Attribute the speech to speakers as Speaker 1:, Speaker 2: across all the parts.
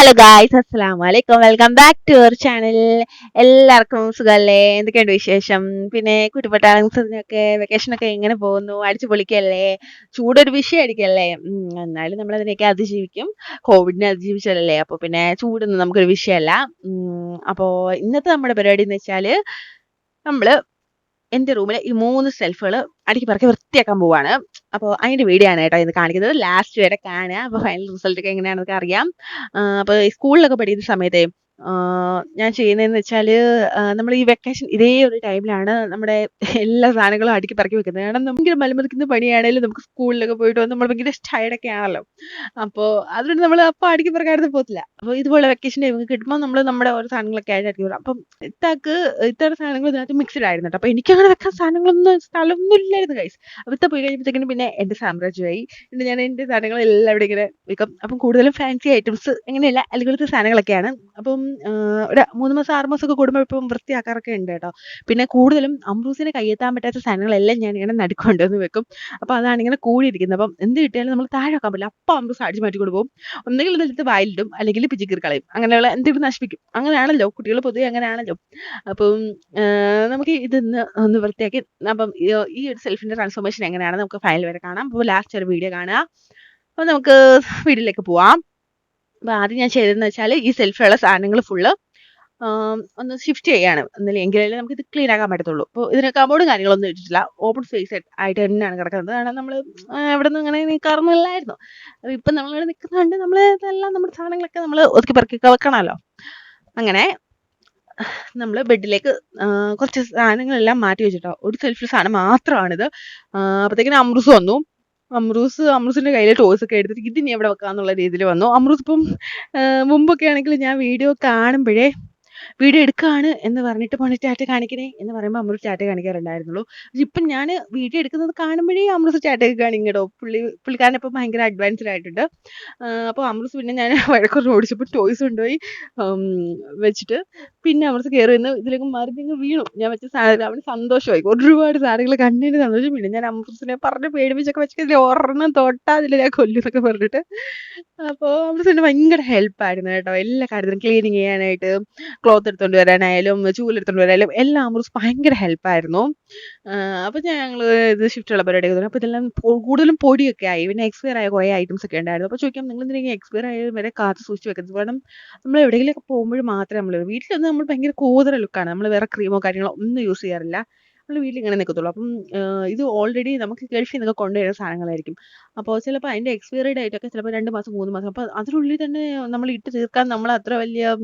Speaker 1: Hello guys, അസ്സലാമു അലൈക്കും. Welcome back to our channel. എല്ലാവർക്കും സുഖമല്ലേ? എന്തൊക്കെയുണ്ട് വിശേഷം? പിന്നെ കുട്ടിപ്പട്ടാളൊക്കെ വെക്കേഷനൊക്കെ എങ്ങനെ പോകുന്നു? അടിച്ചു പൊളിക്കല്ലേ? ചൂടൊരു വിഷയമായിരിക്കല്ലേ? എന്നാലും നമ്മൾ അതിനെയൊക്കെ അതിജീവിക്കും. കോവിഡിനെ അതിജീവിച്ചല്ലേ, അപ്പോൾ പിന്നെ ചൂടൊന്നും നമുക്കൊരു വിഷയമല്ല. അപ്പോൾ ഇന്നത്തെ നമ്മുടെ പരിപാടി എന്ന് വെച്ചാൽ നമ്മൾ എൻ്റെ റൂമിലെ ഈ 3 ഷെൽഫുകൾ അടുക്കി പറക്കി വൃത്തിയാക്കാൻ പോവാണ്. അപ്പോൾ അതിൻ്റെ വീഡിയോ ആണ് കേട്ടോ ഇത് കാണിക്കുന്നത്. ലാസ്റ്റ് വരെ കാണുക. അപ്പോൾ ഫൈനൽ റിസൾട്ട് ഒക്കെ എങ്ങനെയാണെന്നൊക്കെ അറിയാം. അപ്പോൾ സ്കൂളിലൊക്കെ പഠിക്കുന്ന സമയത്തെ ഞാൻ ചെയ്യുന്നതെന്ന് വെച്ചാൽ നമ്മൾ ഈ വെക്കേഷൻ ഇതേ ഒരു ടൈമിലാണ് നമ്മുടെ എല്ലാ സാധനങ്ങളും അടുക്കി പറക്കി വെക്കുന്നത്. കാരണം ഭയങ്കര മലമറിക്കുന്ന പണിയാണെങ്കിലും നമുക്ക് സ്കൂളിലൊക്കെ പോയിട്ട് വന്ന് നമ്മൾ ഭയങ്കര ടയർഡൊക്കെ ആണല്ലോ. അപ്പോൾ അതുകൊണ്ട് നമ്മൾ അപ്പോൾ അടുക്കി പറക്കാനൊന്നും പോകത്തില്ല. അപ്പോൾ ഇതുപോലെ വെക്കേഷൻ ടൈം കിട്ടുമ്പോൾ നമ്മൾ നമ്മുടെ ഓരോ സാധനങ്ങളൊക്കെ ആയിട്ട് വരും. അപ്പം ഇത്തരം സാധനങ്ങൾ ഇതിനകത്ത് മിക്സ്ഡ് ആയിരുന്നു കേട്ടോ. അപ്പോൾ എനിക്കങ്ങനെ വെക്കാൻ സ്ഥലമൊന്നും ഇല്ലായിരുന്നു ഗൈസ്. അപ്പോൾ പോയി കഴിയുമ്പോഴത്തേക്കിനും പിന്നെ എൻ്റെ സാമ്രാജ്യമായി. പിന്നെ ഞാൻ എൻ്റെ സാധനങ്ങളെല്ലാം ഇവിടെ ഇങ്ങനെ വെക്കും. അപ്പം കൂടുതലും ഫാൻസി ഐറ്റംസ് അങ്ങനെയല്ല അതുപോലത്തെ സാധനങ്ങളൊക്കെയാണ്. അപ്പം ഒരു 3 മാസം 6 മാസമൊക്കെ കൂടുമ്പോൾ ഇപ്പം വൃത്തിയാക്കാറൊക്കെ ഉണ്ട് കേട്ടോ. പിന്നെ കൂടുതലും അമ്രൂസിനെ കയ്യെത്താൻ പറ്റാത്ത സാധനങ്ങളെല്ലാം ഞാൻ ഇങ്ങനെ നടുക്കൊണ്ടുവന്ന് വെക്കും. അപ്പോൾ അതാണ് ഇങ്ങനെ കൂടിയിരിക്കുന്നത്. അപ്പം എന്ത് കിട്ടിയാലും നമ്മൾ താഴെ വെക്കാൻ പറ്റില്ല. അപ്പം അമ്രൂസ് അടിച്ച് മാറ്റിക്കൊണ്ട് പോകും. ഒന്നുകിൽ ഇതെടുത്ത് വായിലിടും, അല്ലെങ്കിൽ പിച്ചിക്കീറി കളയും. അങ്ങനെയുള്ള എന്തെങ്കിലും നശിപ്പിക്കും. അങ്ങനെയാണല്ലോ കുട്ടികൾ പൊതുവെ അങ്ങനെയാണല്ലോ. അപ്പം നമുക്ക് ഇതൊന്ന് ഒന്ന് വൃത്തിയാക്കി അപ്പം ഈ ഒരു സെൽഫിൻ്റെ ട്രാൻസ്ഫോർമേഷൻ എങ്ങനെയാണ് നമുക്ക് ഫൈനൽ വരെ കാണാം. അപ്പോൾ ലാസ്റ്റ് ഒരു വീഡിയോ കാണുക. അപ്പോൾ നമുക്ക് വീഡിയോയിലേക്ക് പോവാം. അപ്പോൾ ആദ്യം ഞാൻ ചെയ്തതെന്ന് വെച്ചാൽ ഈ സെൽഫിലുള്ള സാധനങ്ങൾ ഫുള്ള് ഒന്ന് ഷിഫ്റ്റ് ചെയ്യാണ്. എങ്കിലല്ലേ നമുക്ക് ഇത് ക്ലീൻ ആക്കാൻ പറ്റത്തുള്ളൂ. അപ്പോൾ ഇതിന് കബോർഡും കാര്യങ്ങളൊന്നും ഇട്ടിട്ടില്ല. ഓപ്പൺ സ്പേസ് ആയിട്ട് തന്നെയാണ് കിടക്കുന്നത്. കാരണം നമ്മൾ അവിടെ നിന്ന് ഇങ്ങനെ നീക്കാറൊന്നുമില്ലായിരുന്നു. അപ്പോൾ ഇപ്പം നമ്മളിവിടെ നിൽക്കുന്നതുകൊണ്ട് നമ്മൾ ഇതെല്ലാം നമ്മുടെ സാധനങ്ങളൊക്കെ നമ്മൾ ഒതുക്കി പെറുക്കിയൊക്കെ വെക്കണമല്ലോ. അങ്ങനെ നമ്മൾ ബെഡിലേക്ക് കുറച്ച് സാധനങ്ങളെല്ലാം മാറ്റി വെച്ചിട്ടോ. ഒരു സെൽഫിൽ സാധനം മാത്രമാണിത്. അപ്പോഴത്തേക്കിനും അമ്രൂസ് വന്നു. അമ്രൂസിൻ്റെ കയ്യിൽ ടോയ്സ് ഒക്കെ എടുത്തിട്ട് ഇതിനി എവിടെ വെക്കാന്നുള്ള രീതിയിൽ വന്നു. അമ്രൂസ് ഇപ്പം മുമ്പൊക്കെ ആണെങ്കിൽ ഞാൻ വീഡിയോ കാണുമ്പോഴേ വീഡിയോ എടുക്കുകയാണ് എന്ന് പറഞ്ഞിട്ട് പോണ ടാറ്റ കാണിക്കണേ എന്ന് പറയുമ്പോൾ അമ്രൂസ് ടാറ്റ കാണിക്കാറുണ്ടായിരുന്നുള്ളൂ. പക്ഷെ ഇപ്പം ഞാൻ വീഡിയോ എടുക്കുന്നത് കാണുമ്പോഴേ അമ്രൂസ് ടാറ്റയൊക്കെ കാണിക്കും കേട്ടോ. പുള്ളിക്കാരൻ ഇപ്പം ഭയങ്കര അഡ്വാൻസ്ഡ് ആയിട്ടുണ്ട്. അപ്പോൾ അമ്രൂസ് പിന്നെ ഞാൻ വഴക്കൊന്ന് ഓടിച്ചപ്പോൾ ടോയ്സ് കൊണ്ടുപോയി വെച്ചിട്ട് പിന്നെ അമ്രൂസ് കയറി നിന്ന് ഇതിലേക്ക് മറിഞ്ഞങ്ങ് വീണു. ഞാൻ വെച്ച സാധനം അവന് സന്തോഷമായി. ഒരുപാട് സാധനങ്ങൾ കണ്ടതിന് സന്തോഷം. പിന്നെ ഞാൻ അമ്രൂസിനെ പറഞ്ഞ് പേടിപ്പിച്ചൊക്കെ വെച്ചിട്ട് ഒരെണ്ണം തൊട്ടാതില്ല ഞാൻ കൊല്ലുന്നൊക്കെ പറഞ്ഞിട്ട്. അപ്പോൾ അമ്രൂസിന് ഭയങ്കര ഹെൽപ്പായിരുന്നു കേട്ടോ. എല്ലാ കാര്യത്തിലും ക്ലീനിങ് ചെയ്യാനായിട്ട്, ക്ലോത്ത് എടുത്തുകൊണ്ട് വരാനായാലും ചൂലെടുത്തുകൊണ്ട് വരാനായാലും എല്ലാം അമ്രൂസ് ഭയങ്കര ഹെൽപ്പായിരുന്നു. അപ്പോൾ ഞങ്ങൾ ഇത് ഷിഫ്റ്റുള്ള പരിപാടിയൊക്കെ തുടങ്ങി. അപ്പോൾ ഇതെല്ലാം കൂടുതലും പൊടിയൊക്കെ ആയി. പിന്നെ എക്സ്പയർ ആയ കുറേ ഐറ്റംസ് ഒക്കെ ഉണ്ടായിരുന്നു. അപ്പോൾ ചോദിക്കാം, നിങ്ങൾ എന്തിനാ എക്സ്പയർ ആയത് വരെ കാത്ത് സൂക്ഷിച്ച് വെക്കുന്നത്? കാരണം നമ്മൾ എവിടെയെങ്കിലുമൊക്കെ പോകുമ്പോൾ മാത്രമേ നമ്മൾ വീട്ടിലൊന്നും നമ്മൾ ഭയങ്കര കൂതറ ലുക്കാണ്. നമ്മൾ വേറെ ക്രീമോ കാര്യങ്ങളോ ഒന്നും യൂസ് ചെയ്യാറില്ല. നമ്മൾ വീട്ടിൽ ഇങ്ങനെ നിൽക്കത്തുള്ളൂ. അപ്പം ഇത് ഓൾറെഡി നമുക്ക് ഗൾഫിൽ നിന്നൊക്കെ കൊണ്ടുവരുന്ന സാധനങ്ങളായിരിക്കും. അപ്പോൾ ചിലപ്പോൾ അതിൻ്റെ എക്സ്പയറി ഡേറ്റൊക്കെ ചിലപ്പോൾ 2 മാസം 3 മാസം. അപ്പോൾ അതിനുള്ളിൽ തന്നെ നമ്മൾ ഇട്ട് തീർക്കാൻ നമ്മൾ അത്ര വലിയ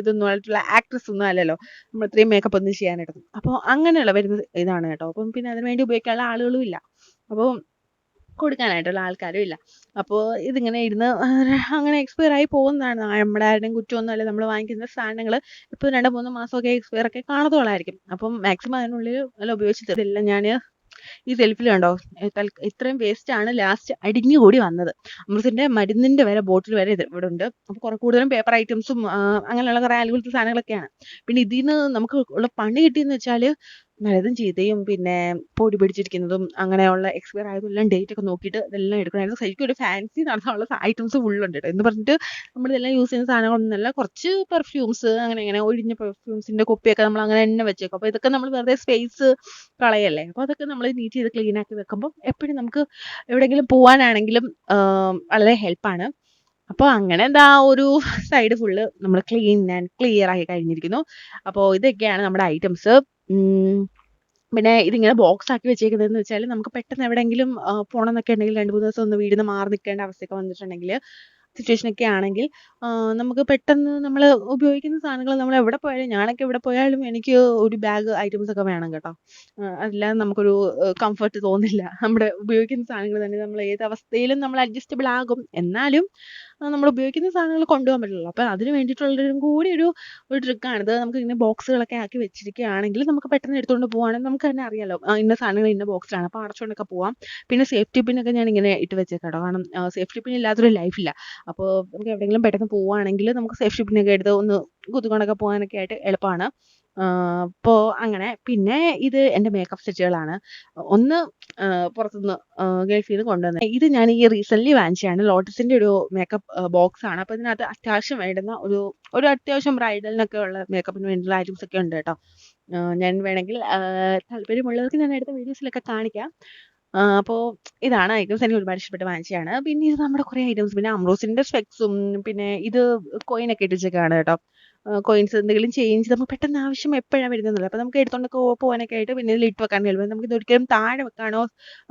Speaker 1: ഇതൊന്നും ആയിട്ടുള്ള ആക്ട്രസ് ഒന്നും അല്ലല്ലോ. നമ്മൾ ഇത്രയും മേക്കപ്പ് ഒന്നും ചെയ്യാനായിട്ട്. അപ്പോൾ അങ്ങനെയുള്ള വരുന്നത് ഇതാണ് കേട്ടോ. അപ്പം പിന്നെ അതിന് വേണ്ടി ഉപയോഗിക്കാനുള്ള ആളുകളും ഇല്ല. അപ്പോൾ കൊടുക്കാനായിട്ടുള്ള ആൾക്കാരും ഇല്ല. അപ്പോൾ ഇതിങ്ങനെ ഇരുന്ന് അങ്ങനെ എക്സ്പയർ ആയി പോകുന്നതാണ്. നമ്മുടെ ആരുടെയും കുറ്റമൊന്നുമല്ല. നമ്മൾ വാങ്ങിക്കുന്ന സാധനങ്ങൾ ഇപ്പോൾ 2 3 മാസമൊക്കെ എക്സ്പയർ ഒക്കെ കാണത്തുള്ളായിരിക്കും. അപ്പം മാക്സിമം അതിനുള്ളിൽ എല്ലാം ഉപയോഗിച്ചിട്ട് ഇതെല്ലാം ഞാൻ ഈ സെൽഫിൽ കണ്ടോ ഇത്രയും വേസ്റ്റാണ് ലാസ്റ്റ് അടിഞ്ഞു കൂടി വന്നത്. അമൃതിൻ്റെ മരുന്നിൻ്റെ വരെ ബോട്ടിൽ വരെ ഇവിടെ ഉണ്ട്. അപ്പോൾ കുറെ കൂടുതലും പേപ്പർ ഐറ്റംസും അങ്ങനെയുള്ള കുറേ അതുപോലത്തെ സാധനങ്ങളൊക്കെയാണ്. പിന്നെ ഇതിൽ നിന്ന് നമുക്ക് ഉള്ള പണി കിട്ടിയെന്ന് വെച്ചാൽ നല്ലതും ചീത്തയും പിന്നെ പൊടി പിടിച്ചിരിക്കുന്നതും അങ്ങനെയുള്ള എക്സ്പയർ ആയതെല്ലാം ഡേറ്റ് ഒക്കെ നോക്കിയിട്ട് ഇതെല്ലാം എടുക്കണമായിരുന്നു. ശരിക്കും ഒരു ഫാൻസി നടത്താനുള്ള ഐറ്റംസ് ഫുള്ളുണ്ട് കേട്ടോ. എന്ന് പറഞ്ഞിട്ട് നമ്മളിതെല്ലാം യൂസ് ചെയ്യുന്ന സാധനങ്ങളൊന്നുമല്ല. കുറച്ച് പെർഫ്യൂംസ് അങ്ങനെ ഒഴിഞ്ഞ പെർഫ്യൂംസിൻ്റെ കുപ്പിയൊക്കെ നമ്മൾ അങ്ങനെ തന്നെ വെച്ചേക്കും. അപ്പോൾ ഇതൊക്കെ നമ്മൾ വെറുതെ സ്പേസ് കളയല്ലേ. അപ്പോൾ അതൊക്കെ നമ്മൾ നീറ്റ് ചെയ്ത് ക്ലീൻ ആക്കി വെക്കുമ്പോൾ എപ്പോഴും നമുക്ക് എവിടെയെങ്കിലും പോകാനാണെങ്കിലും വളരെ ഹെൽപ്പാണ്. അപ്പോൾ അങ്ങനെ എന്താ ഒരു സൈഡ് ഫുള്ള് നമ്മൾ ക്ലീൻ ആൻഡ് ക്ലിയർ ആക്കി കഴിഞ്ഞിരിക്കുന്നു. അപ്പോൾ ഇതൊക്കെയാണ് നമ്മുടെ ഐറ്റംസ്. പിന്നെ ഇതിങ്ങനെ ബോക്സ് ആക്കി വെച്ചേക്കുന്നതെന്ന് വെച്ചാൽ നമുക്ക് പെട്ടെന്ന് എവിടെയെങ്കിലും പോകണം എന്നൊക്കെ ഉണ്ടെങ്കിൽ 2 3 ദിവസം ഒന്ന് വീടിൽ നിന്ന് മാറി നിൽക്കേണ്ട അവസ്ഥയൊക്കെ വന്നിട്ടുണ്ടെങ്കിൽ സിറ്റുവേഷനൊക്കെ ആണെങ്കിൽ നമുക്ക് പെട്ടെന്ന് നമ്മൾ ഉപയോഗിക്കുന്ന സാധനങ്ങൾ നമ്മൾ എവിടെ പോയാലും ഞാനൊക്കെ എവിടെ പോയാലും എനിക്ക് ഒരു ബാഗ് ഐറ്റംസ് ഒക്കെ വേണം കേട്ടോ. അല്ലാതെ നമുക്കൊരു കംഫർട്ട് തോന്നില്ല. നമ്മുടെ ഉപയോഗിക്കുന്ന സാധനങ്ങൾ തന്നെ നമ്മൾ ഏത് അവസ്ഥയിലും നമ്മൾ അഡ്ജസ്റ്റബിൾ ആകും. എന്നാലും നമ്മൾ ഉപയോഗിക്കുന്ന സാധനങ്ങൾ കൊണ്ടുപോകാൻ പറ്റില്ലല്ലോ. അപ്പോൾ അതിന് വേണ്ടിയിട്ടുള്ളൊരു കൂടി ഒരു ട്രിക്കാണിത്. നമുക്ക് ഇങ്ങനെ ബോക്സുകളൊക്കെ ആക്കി വെച്ചിരിക്കുകയാണെങ്കിൽ നമുക്ക് പെട്ടെന്ന് എടുത്തുകൊണ്ട് പോവുകയാണെങ്കിൽ നമുക്ക് തന്നെ അറിയാമല്ലോ ഇന്ന സാധനങ്ങൾ ഇന്ന ബോക്സിലാണ്. അപ്പോൾ അടച്ചുകൊണ്ടൊക്കെ പോവാം. പിന്നെ സേഫ്റ്റി പിന്നൊക്കെ ഞാൻ ഇങ്ങനെ ഇട്ട് വെച്ചേക്കാം കേട്ടോ. കാരണം സേഫ്റ്റി പിൻ ഇല്ലാത്തൊരു ലൈഫില്ല. അപ്പോൾ നമുക്ക് എവിടെയെങ്കിലും പെട്ടെന്ന് പോവുകയാണെങ്കിൽ നമുക്ക് സേഫ്റ്റി പിന്നൊക്കെ എടുത്ത് ഒന്ന് കുത്തിക്കൊണ്ടൊക്കെ പോകാനൊക്കെ ആയിട്ട് എളുപ്പമാണ്. അപ്പോൾ അങ്ങനെ പിന്നെ ഇത് എൻ്റെ മേക്കപ്പ് സെറ്റുകളാണ്. ഒന്ന് പുറത്തുനിന്ന് ഗൾഫിൽ നിന്ന് കൊണ്ടുവന്നത്. ഇത് ഞാൻ ഈ റീസെൻ്റ്ലി വാങ്ങിച്ചതാണ്. ലോട്ടസിൻ്റെ ഒരു മേക്കപ്പ് ബോക്സ് ആണ്. അപ്പോൾ ഇതിനകത്ത് അത്യാവശ്യം വേണ്ടുന്ന ഒരു അത്യാവശ്യം ബ്രൈഡലിനൊക്കെ ഉള്ള മേക്കപ്പിന് വേണ്ടിയുള്ള ഐറ്റംസ് ഒക്കെ ഉണ്ട് കേട്ടോ. ഞാൻ വേണമെങ്കിൽ താല്പര്യമുള്ളവർക്ക് ഞാൻ അടുത്ത വീഡിയോസിലൊക്കെ കാണിക്കാം. അപ്പോൾ ഇതാണ് ഐറ്റംസ്. എനിക്ക് ഒരുപാട് ഇഷ്ടപ്പെട്ട് വാങ്ങിച്ചതാണ്. പിന്നെ ഇത് നമ്മുടെ കുറേ ഐറ്റംസ്, പിന്നെ അമ്രോസിൻ്റെ സ്പെക്സും, പിന്നെ ഇത് കോയിനൊക്കെ ഇട്ടിച്ചൊക്കെയാണ് കേട്ടോ. കോയിൻസ് എന്തെങ്കിലും ചേഞ്ച് നമുക്ക് പെട്ടെന്ന് ആവശ്യം എപ്പോഴാണ് വരുന്നതെന്നുള്ളത്. അപ്പോൾ നമുക്ക് എടുത്തുകൊണ്ടൊക്കെ പോകാനൊക്കെ ആയിട്ട് പിന്നെ ഇതിൽ ഇട്ട് വെക്കാൻ കഴിയും. നമുക്ക് ഇത് ഒരിക്കലും താഴെ വെക്കാനോ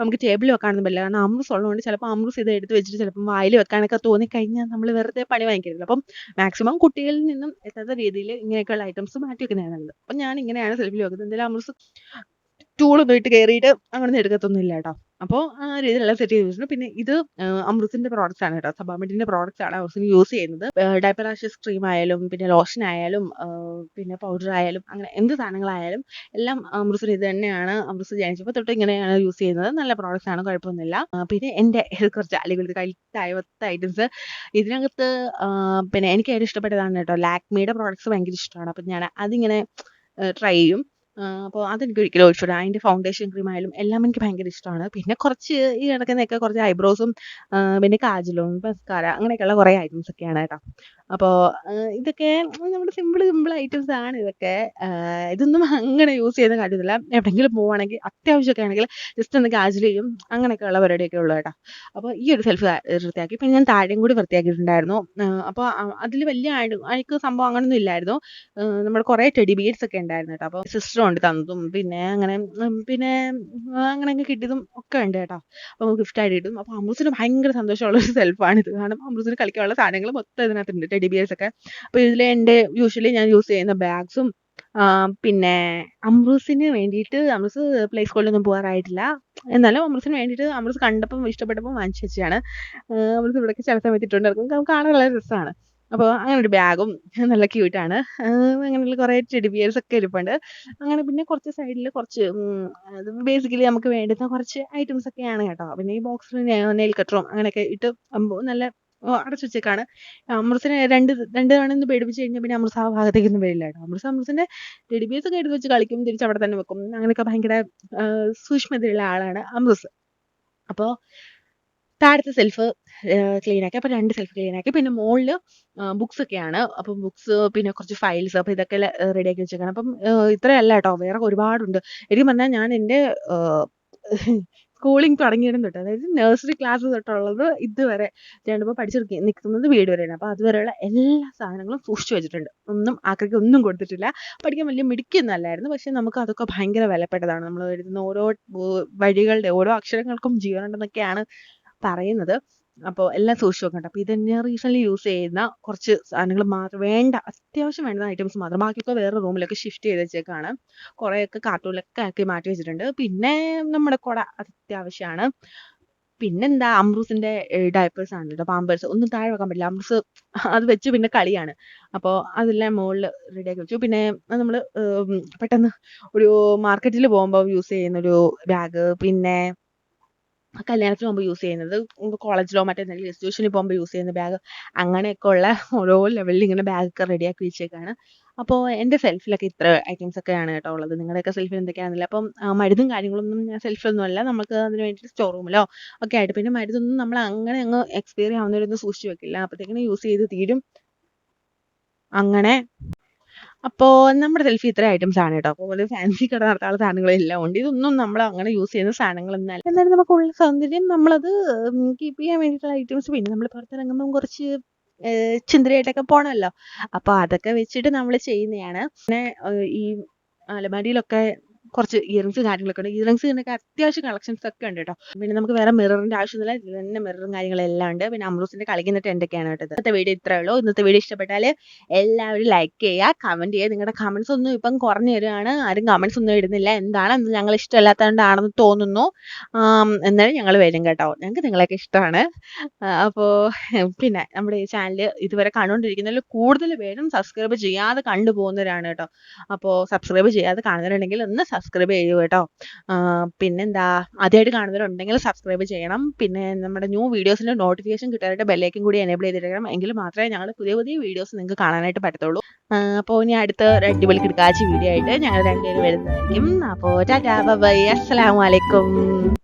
Speaker 1: നമുക്ക് ടേബിളിൽ വെക്കാനൊന്നും പറ്റില്ല. കാരണം അമ്രൂസ് ഉള്ളതുകൊണ്ട് ചിലപ്പോൾ അമ്രൂസ് ഇത് എടുത്ത് വെച്ചിട്ട് ചിലപ്പം വായിൽ വെക്കാനൊക്കെ തോന്നിക്കഴിഞ്ഞാൽ നമ്മൾ വെറുതെ പണി വാങ്ങിക്കരുത്. അപ്പം മാക്സിമം കുട്ടികളിൽ നിന്നും എത്താത്ത രീതിയിൽ ഇങ്ങനെയൊക്കെയുള്ള ഐറ്റംസ് മാറ്റി വെക്കുന്നതാണ് നല്ലത്. അപ്പം ഞാൻ ഇങ്ങനെയാണ് സെൽഫിൽ വെക്കുന്നത്. എന്തെങ്കിലും അമ്രൂസ് ടൂളൊന്നും ഇട്ട് കയറിയിട്ട് അങ്ങനെയൊന്നും എടുക്കത്തൊന്നുമില്ല കേട്ടോ. അപ്പോൾ ആ രീതിയിലെല്ലാം സെറ്റ് ചെയ്ത് വെച്ചിട്ടുണ്ട്. പിന്നെ ഇത് അമൃതിൻ്റെ പ്രോഡക്റ്റ്സ് ആണ് കേട്ടോ. സബാമെഡിൻ്റെ പ്രോഡക്റ്റ്സ് ആണ് അമൃതിന് യൂസ് ചെയ്യുന്നത്. ഡയപ്പർ റാഷസ് ക്രീം ആയാലും പിന്നെ ലോഷൻ ആയാലും പിന്നെ പൗഡർ ആയാലും അങ്ങനെ എന്ത് സാധനങ്ങളായാലും എല്ലാം അമൃതിന് ഇത് തന്നെയാണ്. അമൃത് ജനിച്ചപ്പോൾ തൊട്ട് ഇങ്ങനെയാണ് യൂസ് ചെയ്യുന്നത്. നല്ല പ്രോഡക്റ്റ്സ് ആണ്, കുഴപ്പമൊന്നുമില്ല. പിന്നെ എൻ്റെ കുറച്ച് അല്ലെങ്കിൽ കഴിത്തായവത്തെ ഐറ്റംസ് ഇതിനകത്ത് പിന്നെ എനിക്ക് ഏറ്റവും ഇഷ്ടപ്പെട്ടതാണ് കേട്ടോ. ലാക്മിയുടെ പ്രോഡക്റ്റ്സ് ഭയങ്കര ഇഷ്ടമാണ്. അപ്പം ഞാൻ അതിങ്ങനെ ട്രൈ ചെയ്യും. അപ്പോൾ അതെനിക്ക് ഒരിക്കലും ഒഴിച്ചുകൂടാ. അതിൻ്റെ ഫൗണ്ടേഷൻ ക്രീം ആയാലും എല്ലാം എനിക്ക് ഭയങ്കര ഇഷ്ടമാണ്. പിന്നെ കുറച്ച് ഈ കിടക്കുന്നതൊക്കെ കുറച്ച് ഐബ്രോസും പിന്നെ കാജലും മസ്കാര അങ്ങനെയൊക്കെയുള്ള കുറേ ഐറ്റംസ് ഒക്കെയാണ് കേട്ടോ. അപ്പോൾ ഇതൊക്കെ നമ്മുടെ സിമ്പിൾ ഐറ്റംസ് ആണ് ഇതൊക്കെ. ഇതൊന്നും അങ്ങനെ യൂസ് ചെയ്യുന്ന കാര്യമൊന്നുമില്ല. എവിടെയെങ്കിലും പോവുകയാണെങ്കിൽ അത്യാവശ്യമൊക്കെ ആണെങ്കിൽ ജസ്റ്റ് ഒന്ന് കാജൽ ചെയ്യും, അങ്ങനെയൊക്കെയുള്ള പരിപാടിയൊക്കെ ഉള്ളൂ കേട്ടോ. അപ്പോൾ ഈ ഒരു സെൽഫ് വൃത്തിയാക്കി. പിന്നെ ഞാൻ താഴെയും കൂടി വൃത്തിയാക്കിയിട്ടുണ്ടായിരുന്നു. അപ്പോൾ അതിൽ വലിയ അഴുക്ക് സംഭവം അങ്ങനെയൊന്നും ഇല്ലായിരുന്നു. നമ്മുടെ കുറേ ടെഡി ബിയേഴ്സ് ഒക്കെ ഉണ്ടായിരുന്നു കേട്ടോ. അപ്പോൾ സിസ്റ്റർ കൊണ്ട് തന്നതും പിന്നെ അങ്ങനെ പിന്നെ അങ്ങനെയൊക്കെ കിട്ടിയതും ഒക്കെ ഉണ്ട് കേട്ടോ. അപ്പോൾ നമുക്ക് ഗിഫ്റ്റായിട്ട് കിട്ടും. അപ്പോൾ അമൃതിന് ഭയങ്കര സന്തോഷമുള്ളൊരു സെൽഫാണിത്. കാരണം അമൃതിന് കളിക്കാനുള്ള സാധനങ്ങൾ മൊത്തം ഇതിനകത്തുണ്ട്, ടെഡി ബിയേഴ്സ് ഒക്കെ. അപ്പോൾ ഇതിൽ എൻ്റെ യൂഷ്വലി ഞാൻ യൂസ് ചെയ്യുന്ന ബാഗ്സും പിന്നെ അമൃതിന് വേണ്ടിയിട്ട് അമൃത് പ്ലേ സ്കൂളിലൊന്നും പോകാറായിട്ടില്ല. എന്നാലും അമൃതിന് വേണ്ടിയിട്ട് അമൃത് കണ്ടപ്പം ഇഷ്ടപ്പെട്ടപ്പം വാങ്ങിച്ചു വെച്ചാണ്. അമൃത് ഇവിടെയൊക്കെ ചില സമയത്ത് ഇട്ടുകൊണ്ട് നടക്കും. നമുക്ക് കാണാൻ വളരെ രസമാണ്. അപ്പോൾ അങ്ങനെ ഒരു ബാഗും നല്ല ക്യൂട്ടാണ്. അങ്ങനെയുള്ള കുറേ ടെഡി ബിയേഴ്സ് ഒക്കെ ഇരിപ്പുണ്ട്. അങ്ങനെ പിന്നെ കുറച്ച് സൈഡിൽ കുറച്ച് ബേസിക്കലി നമുക്ക് വേണ്ടുന്ന കുറച്ച് ഐറ്റംസ് ഒക്കെയാണ് കേട്ടോ. പിന്നെ ഈ ബോക്സിൽ നെയിൽ കട്ടറും അങ്ങനെയൊക്കെ ഇട്ട് നല്ല അടച്ചു വെച്ചേക്കാണ്. അമൃതിനെ രണ്ട് തവണ ഒന്ന് പേടിപ്പിച്ച് കഴിഞ്ഞാൽ പിന്നെ അമൃത് ആ ഭാഗത്തേക്കൊന്നും വരില്ല കേട്ടോ. അമൃതിൻ്റെ ടെഡി ബിയേഴ്സ് ഒക്കെ എടുത്ത് വെച്ച് കളിക്കും, തിരിച്ച് അവിടെ തന്നെ വെക്കും. അങ്ങനെയൊക്കെ ഭയങ്കര സൂക്ഷ്മതയുള്ള ആളാണ് അമൃത്. അപ്പോൾ താഴത്തെ സെൽഫ് ക്ലീനാക്കി. അപ്പോൾ 2 സെൽഫ് ക്ലീനാക്കി. പിന്നെ മുകളിൽ ബുക്സ് ഒക്കെയാണ്. അപ്പം ബുക്സ് പിന്നെ കുറച്ച് ഫയൽസ്, അപ്പോൾ ഇതൊക്കെ റെഡിയാക്കി വെച്ചേക്കണം. അപ്പം ഇത്രയല്ല കേട്ടോ, വേറെ ഒരുപാടുണ്ട്. എനിക്ക് പറഞ്ഞാൽ ഞാൻ എൻ്റെ സ്കൂളിങ് തുടങ്ങിയിടം തൊട്ട്, അതായത് നഴ്സറി ക്ലാസ് തൊട്ടുള്ളത് ഇതുവരെ ഞാനിപ്പോൾ പഠിച്ച് നിൽക്കുന്നത് വീട് വരെയാണ്. അപ്പോൾ അതുവരെയുള്ള എല്ലാ സാധനങ്ങളും സൂക്ഷിച്ചു വെച്ചിട്ടുണ്ട്. ഒന്നും ആക്രിക്ക് ഒന്നും കൊടുത്തിട്ടില്ല. പഠിക്കാൻ വലിയ മിടുക്കിയൊന്നും അല്ലായിരുന്നു. പക്ഷേ നമുക്ക് അതൊക്കെ ഭയങ്കര വിലപ്പെട്ടതാണ്. നമ്മൾ എഴുതുന്ന ഓരോ വഴികളുടെ ഓരോ അക്ഷരങ്ങൾക്കും ജീവനുണ്ടെന്നൊക്കെയാണ് പറയുന്നത്. അപ്പോൾ എല്ലാം സൂക്ഷിച്ച് വെക്കണ്ട. അപ്പോൾ ഇത് ഞാൻ റീസെൻ്റ്ലി യൂസ് ചെയ്യുന്ന കുറച്ച് സാധനങ്ങൾ മാത്രം, അത്യാവശ്യം വേണ്ടുന്ന ഐറ്റംസ് മാത്രം. ബാക്കിയൊക്കെ വേറെ റൂമിലൊക്കെ ഷിഫ്റ്റ് ചെയ്ത് വെച്ചേക്കാണ്. കുറേയൊക്കെ കാർട്ടൂണിലൊക്കെ ആക്കി മാറ്റി വെച്ചിട്ടുണ്ട്. പിന്നെ നമ്മുടെ കുട അത്യാവശ്യമാണ്. പിന്നെന്താ, അമ്രൂസിൻ്റെ ഡയപ്പേഴ്സ് ആണ് കേട്ടോ. പാമ്പേഴ്സ് ഒന്നും താഴെ വെക്കാൻ പറ്റില്ല. അമ്രൂസ് അത് വെച്ച് പിന്നെ കളിയാണ്. അപ്പോൾ അതെല്ലാം മുകളിൽ റെഡിയാക്കി വെച്ചു. പിന്നെ നമ്മൾ പെട്ടെന്ന് ഒരു മാർക്കറ്റിൽ പോകുമ്പോൾ യൂസ് ചെയ്യുന്നൊരു ബാഗ്, പിന്നെ കല്യാണത്തിന് പോകുമ്പോൾ യൂസ് ചെയ്യുന്നത്, കോളേജിലോ മറ്റെന്തെങ്കിലും ഇൻസ്റ്റിറ്റ്യൂഷനിൽ പോകുമ്പോൾ യൂസ് ചെയ്യുന്ന ബാഗ്, അങ്ങനെയൊക്കെ ഉള്ള ഓരോ ലെവലിൽ ഇങ്ങനെ ബാഗൊക്കെ റെഡിയാക്കി വെച്ചേക്കാണ്. അപ്പോൾ എൻ്റെ സെൽഫിലൊക്കെ ഇത്ര ഐറ്റംസ് ഒക്കെയാണ് കേട്ടോ ഉള്ളത്. നിങ്ങളുടെയൊക്കെ സെൽഫിൽ എന്തൊക്കെയാണെന്നില്ല. അപ്പം മരുന്നും കാര്യങ്ങളൊന്നും ഞാൻ സെൽഫിലൊന്നും അല്ല, നമുക്ക് അതിന് വേണ്ടിയിട്ട് സ്റ്റോർ റൂമിലോ ഒക്കെ ആയിട്ട്. പിന്നെ മരുന്നൊന്നും നമ്മൾ അങ്ങനെ അങ്ങ് എക്സ്പയറി ആവുന്നവരൊന്നും സൂക്ഷിച്ച് വെക്കില്ല. അപ്പോഴത്തേക്കിനും യൂസ് ചെയ്ത് തീരും. അങ്ങനെ അപ്പോൾ നമ്മുടെ സെൽഫി ഇത്ര ഐറ്റംസ് ആണ് കേട്ടോ. അപ്പോൾ ഒരു ഫാൻസി കട നടത്താനുള്ള സാധനങ്ങളെല്ലാം ഉണ്ട്. ഇതൊന്നും നമ്മൾ അങ്ങനെ യൂസ് ചെയ്യുന്ന സാധനങ്ങളൊന്നല്ല. എന്നാലും നമുക്കുള്ള സൗന്ദര്യം നമ്മളത് കീപ്പ് ചെയ്യാൻ വേണ്ടിയിട്ടുള്ള ഐറ്റംസ്. പിന്നെ നമ്മൾ പുറത്തിറങ്ങുമ്പം കുറച്ച് ചിന്തയായിട്ടൊക്കെ പോകണമല്ലോ. അപ്പോൾ അതൊക്കെ വെച്ചിട്ട് നമ്മൾ ചെയ്യുന്നതാണ്. പിന്നെ ഈ അലമാരിയിലൊക്കെ കുറച്ച് ഇയറിങ്സ് കാര്യങ്ങളൊക്കെ ഉണ്ട്. ഇയറിങ്സിനൊക്കെ അത്യാവശ്യം കളക്ഷൻസ് ഒക്കെ ഉണ്ട് കേട്ടോ. പിന്നെ നമുക്ക് വേറെ മിററിൻ്റെ ആവശ്യമൊന്നുമില്ല, ഇതിൽ തന്നെ മിററും കാര്യങ്ങളെല്ലാം ഉണ്ട്. പിന്നെ അമ്രൂസിൻ്റെ കളിക്കുന്ന ടെൻ്റൊക്കെയാണ് കേട്ടോ. ഇന്നത്തെ വീഡിയോ ഇത്രയേ ഉള്ളൂ. ഇന്നത്തെ വീഡിയോ ഇഷ്ടപ്പെട്ടാൽ എല്ലാവരും ലൈക്ക് ചെയ്യുക, കമൻറ്റ് ചെയ്യുക. നിങ്ങളുടെ കമൻസ് ഒന്നും ഇപ്പം കുറഞ്ഞു വരികയാണ്. ആരും കമൻസ് ഒന്നും ഇടുന്നില്ല. എന്താണ് ഞങ്ങൾ ഇഷ്ടമല്ലാത്തതുകൊണ്ടാണെന്ന് തോന്നുന്നു. എന്നാലും ഞങ്ങൾ വരും കേട്ടോ. ഞങ്ങൾക്ക് നിങ്ങളെയൊക്കെ ഇഷ്ടമാണ്. അപ്പോൾ പിന്നെ നമ്മുടെ ഈ ചാനൽ ഇതുവരെ കണ്ടുകൊണ്ടിരിക്കുന്നതിൽ കൂടുതൽ പേരും സബ്സ്ക്രൈബ് ചെയ്യാതെ കണ്ടുപോകുന്നവരാണ് കേട്ടോ. അപ്പോൾ സബ്സ്ക്രൈബ് ചെയ്യാതെ കാണുന്നവരുണ്ടെങ്കിൽ ഒന്ന് സബ്സ്ക്രൈബ് ചെയ്യൂ കേട്ടോ. പിന്നെന്താ, ആദ്യമായിട്ട് കാണുന്നവരുണ്ടെങ്കിൽ സബ്സ്ക്രൈബ് ചെയ്യണം. പിന്നെ നമ്മുടെ ന്യൂ വീഡിയോസിൻ്റെ നോട്ടിഫിക്കേഷൻ കിട്ടാനായിട്ട് ബെല്ലൈക്കൻ കൂടി എനേബിൾ ചെയ്തിരിക്കണം. എങ്കിൽ മാത്രമേ ഞങ്ങൾ പുതിയ പുതിയ വീഡിയോസ് നിങ്ങൾക്ക് കാണാനായിട്ട് പറ്റത്തുള്ളൂ. അപ്പോൾ ഇനി അടുത്ത ഒരു അടിപൊളി കിടക്കാച്ചി വീഡിയോ ആയിട്ട് ഞങ്ങൾ രണ്ടുപേരും വരുന്നതായിരിക്കും. അപ്പോൾ ടാറ്റാ ബൈ, അസ്സലാമു അലൈക്കും.